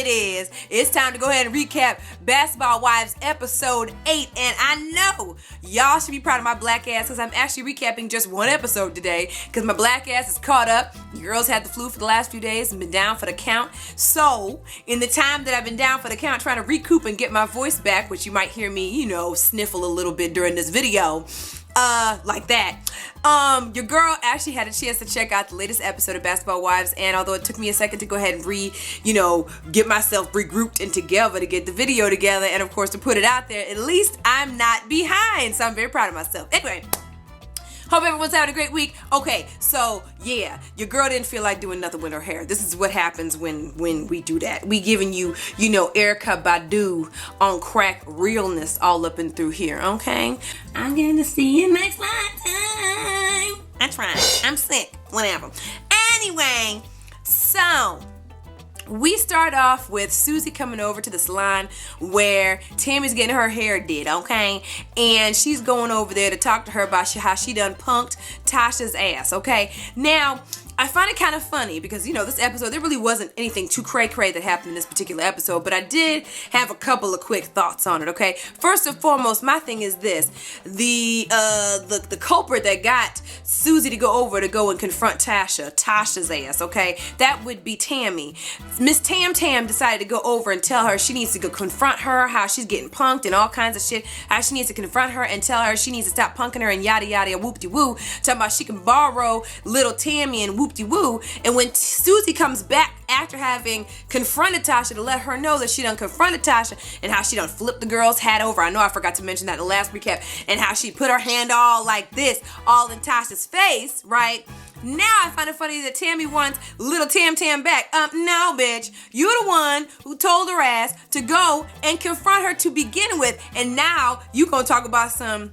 it is. It's time to go ahead and recap Basketball Wives episode 8. And I know y'all should be proud of my black ass because I'm actually recapping just one episode today because my black ass is caught up. The girls had the flu for the last few days and been down for the count. So in the time that I've been down for the count trying to recoup and get my voice back, which you might hear me, sniffle a little bit during this video, like that. Your girl actually had a chance to check out the latest episode of Basketball Wives, and although it took me a second to go ahead and get myself regrouped and together to get the video together and of course to put it out there, at least I'm not behind, so I'm very proud of myself. Anyway, hope everyone's having a great week. Okay, so yeah, your girl didn't feel like doing nothing with her hair. This is what happens when we do that. We giving you, Erykah Badu on crack realness all up and through here, okay? I'm gonna see you next time. That's right. I'm sick. Whatever. Anyway, so we start off with Susie coming over to the salon where Tammy's getting her hair did, okay? And she's going over there to talk to her about how she done punked Tasha's ass, okay? Now, I find it kind of funny because, this episode, there really wasn't anything too cray-cray that happened in this particular episode, but I did have a couple of quick thoughts on it, okay? First and foremost, my thing is this. The culprit that got Susie to go and confront Tasha's ass, okay? That would be Tammy. Miss Tam decided to go over and tell her she needs to go confront her, how she's getting punked and all kinds of shit, how she needs to confront her and tell her she needs to stop punking her and yada yada and whoop-de-woo, talking about she can borrow little Tammy and whoop-de-woo. And when Susie comes back after having confronted Tasha to let her know that she done confronted Tasha and how she done flipped the girl's hat over, I know I forgot to mention that in the last recap, and how she put her hand all like this, all in Tasha's face, right? Now I find it funny that Tammy wants little Tam back. No, bitch. You're the one who told her ass to go and confront her to begin with. And now you gonna talk about some...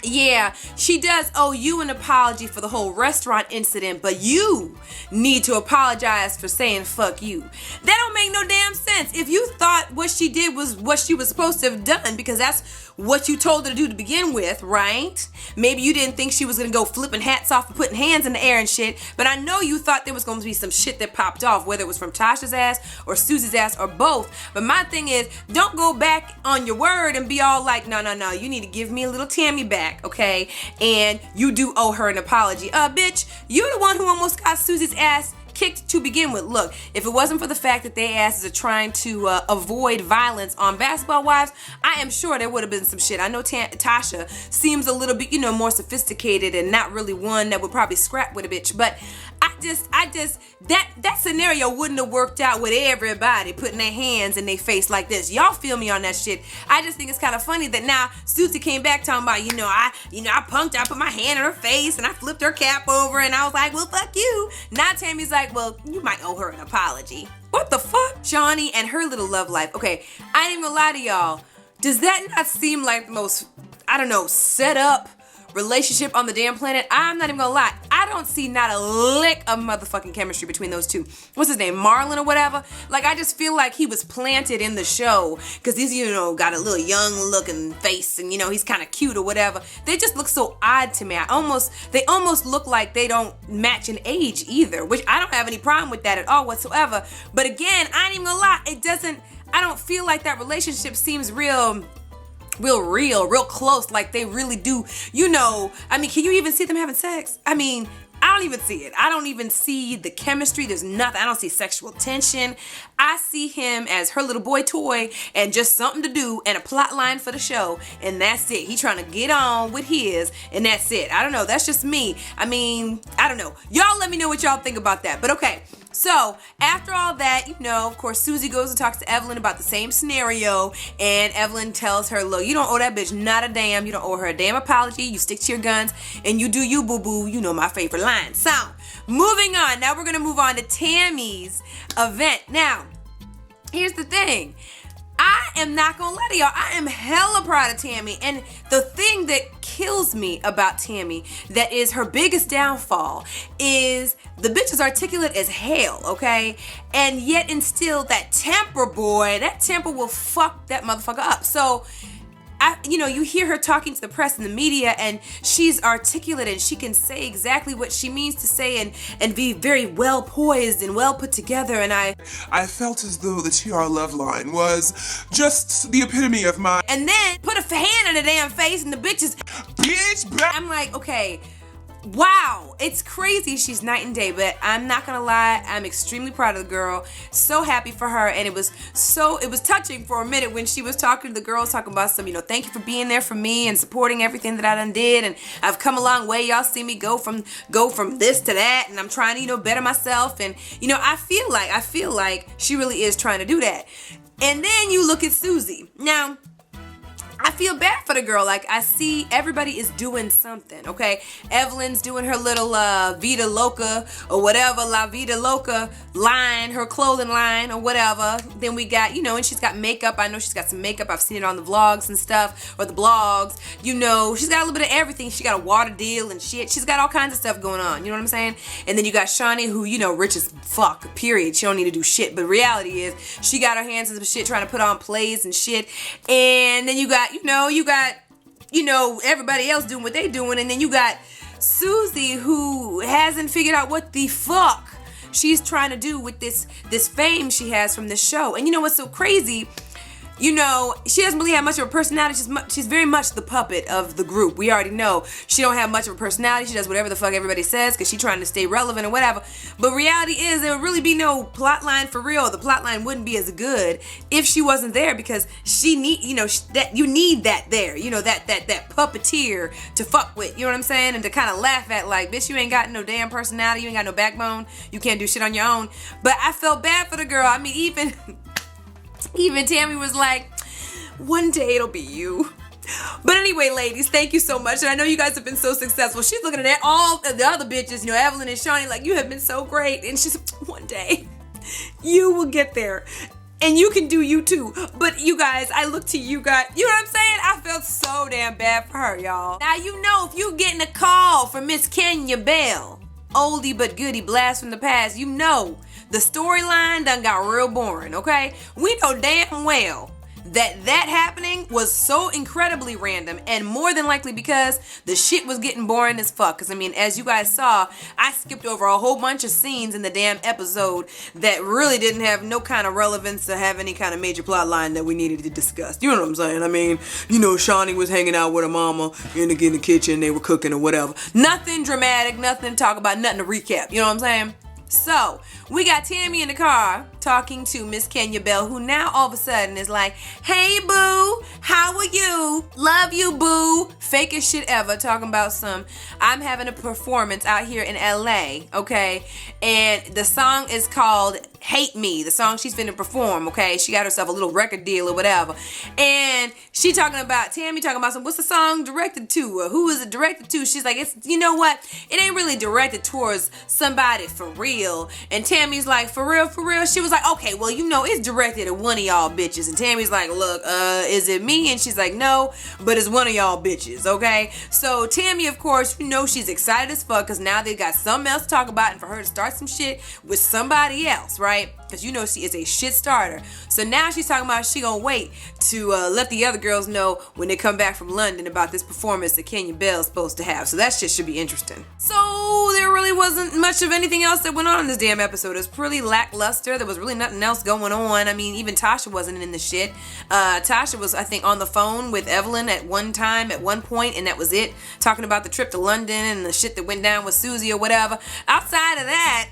Yeah, she does owe you an apology for the whole restaurant incident, but you need to apologize for saying fuck you. That don't make no damn sense. If you thought what she did was what she was supposed to have done, because that's what you told her to do to begin with, right? Maybe you didn't think she was gonna go flipping hats off and putting hands in the air and shit, but I know you thought there was gonna be some shit that popped off, whether it was from Tasha's ass or Susie's ass or both. But my thing is, don't go back on your word and be all like, no, you need to give me a little Tammy back, okay? And you do owe her an apology. Bitch, you're the one who almost got Susie's ass kicked to begin with. Look, if it wasn't for the fact that their asses are trying to avoid violence on Basketball Wives, I am sure there would have been some shit. I know Tasha seems a little bit, more sophisticated and not really one that would probably scrap with a bitch, but that scenario wouldn't have worked out with everybody putting their hands in their face like this. Y'all feel me on that shit. I just think it's kind of funny that now Susie came back talking about, I punked, I put my hand in her face and I flipped her cap over and I was like, well, fuck you. Now Tammy's like, well, you might owe her an apology. What the fuck? Shawnee and her little love life. Okay, I ain't even gonna lie to y'all. Does that not seem like the most, set up relationship on the damn planet? I'm not even gonna lie. I don't see not a lick of motherfucking chemistry between those two. What's his name? Marlon or whatever? Like, I just feel like he was planted in the show because he's, got a little young looking face and, he's kind of cute or whatever. They just look so odd to me. They almost look like they don't match in age either, which I don't have any problem with that at all whatsoever. But again, I ain't even gonna lie. I don't feel like that relationship seems real close, like they really do, can you even see them having sex? I don't even see it. I don't even see the chemistry. There's nothing. I don't see sexual tension. I see him as her little boy toy and just something to do and a plot line for the show, and that's it. He trying to get on with his, and that's it. I don't know. That's just me. I don't know. Y'all let me know what y'all think about that. But okay. So, after all that, of course, Susie goes and talks to Evelyn about the same scenario, and Evelyn tells her, look, you don't owe that bitch not a damn. You don't owe her a damn apology. You stick to your guns, and you do you, boo-boo. My favorite line. So, moving on. Now we're going to move on to Tammy's event. Now, here's the thing. I am not gonna lie to y'all, I am hella proud of Tammy, and the thing that kills me about Tammy, that is her biggest downfall, is the bitch is articulate as hell, okay? And yet and still, that temper, boy, that temper will fuck that motherfucker up. So you hear her talking to the press and the media, and she's articulate and she can say exactly what she means to say and be very well poised and well put together. And I felt as though the TR love line was just the epitome of my. And then put a hand on the damn face and the bitches. Bitch, I'm like, okay. Wow, it's crazy. She's night and day, but I'm not gonna lie, I'm extremely proud of the girl. So happy for her, and it was touching for a minute when she was talking to the girls, talking about some, thank you for being there for me and supporting everything that I done did, and I've come a long way. Y'all see me go from this to that, and I'm trying to better myself, and I feel like she really is trying to do that. And then you look at Susie. Now, I feel bad for the girl. Like, I see everybody is doing something, okay? Evelyn's doing her little Vida Loca or whatever, La Vida Loca line, her clothing line or whatever. Then we got, and she's got makeup. I know she's got some makeup. I've seen it on the vlogs and stuff, or the blogs. She's got a little bit of everything. She got a water deal and shit. She's got all kinds of stuff going on. You know what I'm saying? And then you got Shawnee, who, rich as fuck, period. She don't need to do shit. But reality is, she got her hands in some shit trying to put on plays and shit. And then you got everybody else doing what they doing, and then you got Susie, who hasn't figured out what the fuck she's trying to do with this fame she has from this show. And what's so crazy? She doesn't really have much of a personality. She's very much the puppet of the group. We already know she don't have much of a personality. She does whatever the fuck everybody says because she's trying to stay relevant or whatever. But reality is, there would really be no plot line for real. The plot line wouldn't be as good if she wasn't there, because you need that there. That puppeteer to fuck with. You know what I'm saying? And to kind of laugh at, like, bitch, you ain't got no damn personality. You ain't got no backbone. You can't do shit on your own. But I felt bad for the girl. I mean, even Tammy was like, one day it'll be you. But anyway, ladies, thank you so much. And I know you guys have been so successful. She's looking at all the other bitches, Evelyn and Shawnee, like, you have been so great. And she's, one day, you will get there. And you can do you too. But you guys, I look to you guys. You know what I'm saying? I felt so damn bad for her, y'all. Now, if you getting a call from Miss Kenya Bell, oldie but goodie blast from the past, the storyline done got real boring, okay? We know damn well that happening was so incredibly random, and more than likely because the shit was getting boring as fuck. Because, as you guys saw, I skipped over a whole bunch of scenes in the damn episode that really didn't have no kind of relevance to have any kind of major plot line that we needed to discuss. You know what I'm saying? Shawnee was hanging out with her mama in the kitchen, they were cooking or whatever. Nothing dramatic, nothing to talk about, nothing to recap. You know what I'm saying? So, we got Tammy in the car talking to Miss Kenya Bell, who now all of a sudden is like, hey, boo, how are you? Love you, boo. Fake as shit ever, talking about I'm having a performance out here in LA, okay? And the song is called Hate Me, the song she's finna perform, okay? She got herself a little record deal or whatever. And Tammy talking about what's the song directed to? Or who is it directed to? She's like, you know what? It ain't really directed towards somebody for real. And Tammy's like, for real? She was like, okay, well, it's directed at one of y'all bitches. And Tammy's like, look, is it me? And she's like, no, but it's one of y'all bitches, okay? So Tammy, of course, she's excited as fuck because now they got something else to talk about, and for her to start some shit with somebody else, right? Because she is a shit starter. So now she's talking about she gonna wait to let the other girls know when they come back from London about this performance that Kenya Bell's supposed to have. So that shit should be interesting. So there really wasn't much of anything else that went on in this damn episode. It was pretty lackluster. There was really nothing else going on. Even Tasha wasn't in the shit. Tasha was, I think, on the phone with Evelyn at one point, and that was it. Talking about the trip to London and the shit that went down with Susie or whatever. Outside of that,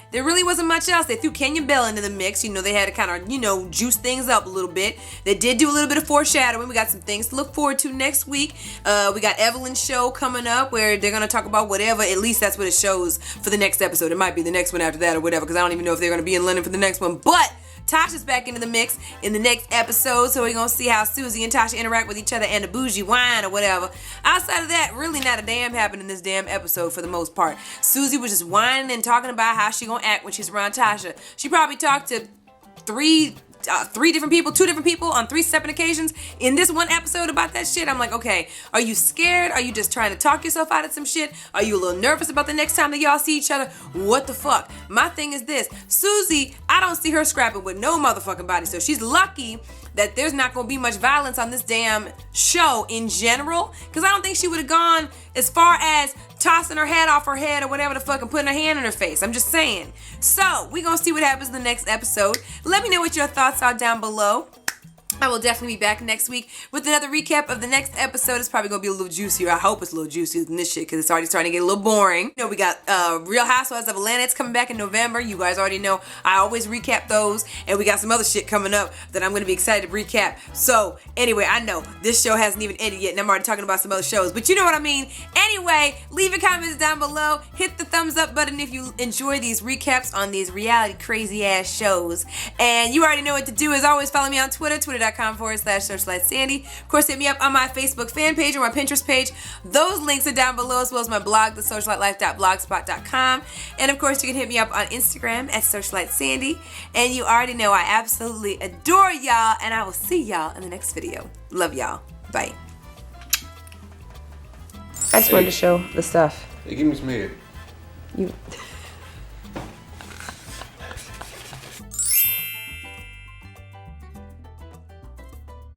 there really wasn't much else. They threw Kenya Bell into the mix. They had to kind of, juice things up a little bit. They did do a little bit of foreshadowing. We got some things to look forward to next week. We got Evelyn's show coming up where they're going to talk about whatever. At least that's what it shows for the next episode. It might be the next one after that or whatever, because I don't even know if they're going to be in London for the next one. But Tasha's back into the mix in the next episode, so we're going to see how Susie and Tasha interact with each other and the bougie wine or whatever. Outside of that, really not a damn happened in this damn episode for the most part. Susie was just whining and talking about how she going to act when she's around Tasha. She probably talked to two different people on 3 separate occasions in this one episode about that shit. I'm like, okay, are you scared? Are you just trying to talk yourself out of some shit? Are you a little nervous about the next time that y'all see each other? What the fuck? My thing is this. Susie, I don't see her scrapping with no motherfucking body, so she's lucky that there's not going to be much violence on this damn show in general. Because I don't think she would have gone as far as tossing her head off her head or whatever the fuck and putting her hand in her face. I'm just saying. So, we're going to see what happens in the next episode. Let me know what your thoughts are down below. I will definitely be back next week with another recap of the next episode. It's probably going to be a little juicier. I hope it's a little juicier than this shit because it's already starting to get a little boring. You know, we got Real Housewives of Atlanta. It's coming back in November. You guys already know I always recap those. And we got some other shit coming up that I'm going to be excited to recap. So, anyway, I know this show hasn't even ended yet and I'm already talking about some other shows. But you know what I mean. Anyway, leave your comments down below. Hit the thumbs up button if you enjoy these recaps on these reality crazy ass shows. And you already know what to do. As always, follow me on Twitter, twitter.com/SocialiteSandy. Of course, hit me up on my Facebook fan page or my Pinterest page. Those links are down below, as well as my blog, TheSocialiteLife.blogspot.com. And of course, you can hit me up on Instagram at SocialiteSandy. And you already know I absolutely adore y'all, and I will see y'all in the next video. Love y'all. Bye. I just wanted to show the stuff. Hey, give me some head. You.